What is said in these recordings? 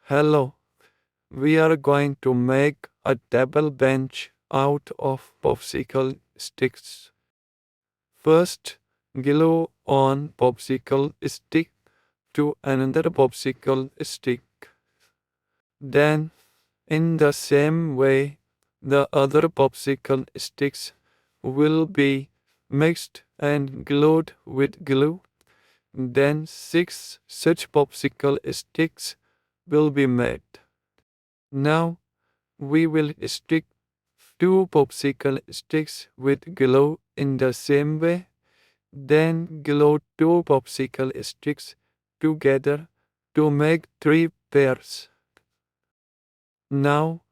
Hello, we are going to make a table bench out of popsicle sticks. First, glue on popsicle stick to another popsicle stick. Then, in the same way, the other popsicle sticks will be mixed and glued with glue. Then 6 such popsicle sticks will be made. Now we will stick 2 popsicle sticks with glue in the same way. Then glue 2 popsicle sticks together to make 3 pairs. Now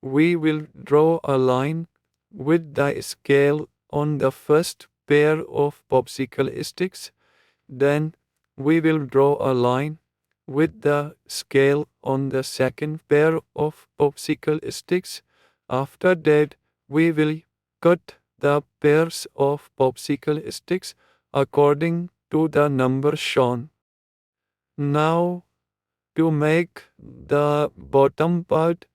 we will draw a line with the scale on the first pair of popsicle sticks. Then we will draw a line with the scale on the second pair of popsicle sticks. After that, we will cut the pairs of popsicle sticks according to the number shown. Now, to make the bottom part,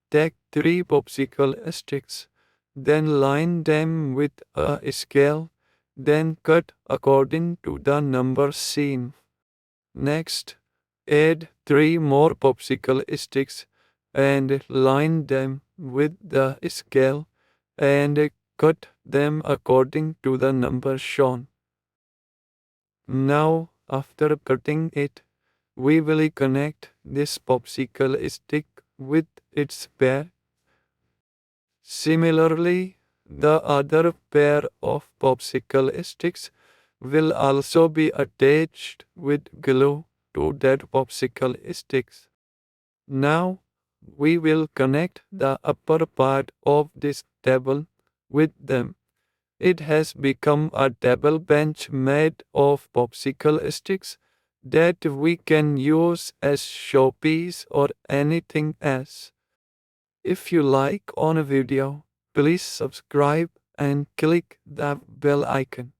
take 3 popsicle sticks, then line them with a scale, then cut according to the number seen. Next, add 3 more popsicle sticks and line them with the scale and cut them according to the number shown. Now, after cutting it, we will connect this popsicle stick with its pair. Similarly, the other pair of popsicle sticks will also be attached with glue to that popsicle sticks. Now, we will connect the upper part of this table with them. It has become a table bench made of popsicle sticks that we can use as showpiece or anything else. If you like on a video, please subscribe and click the bell icon.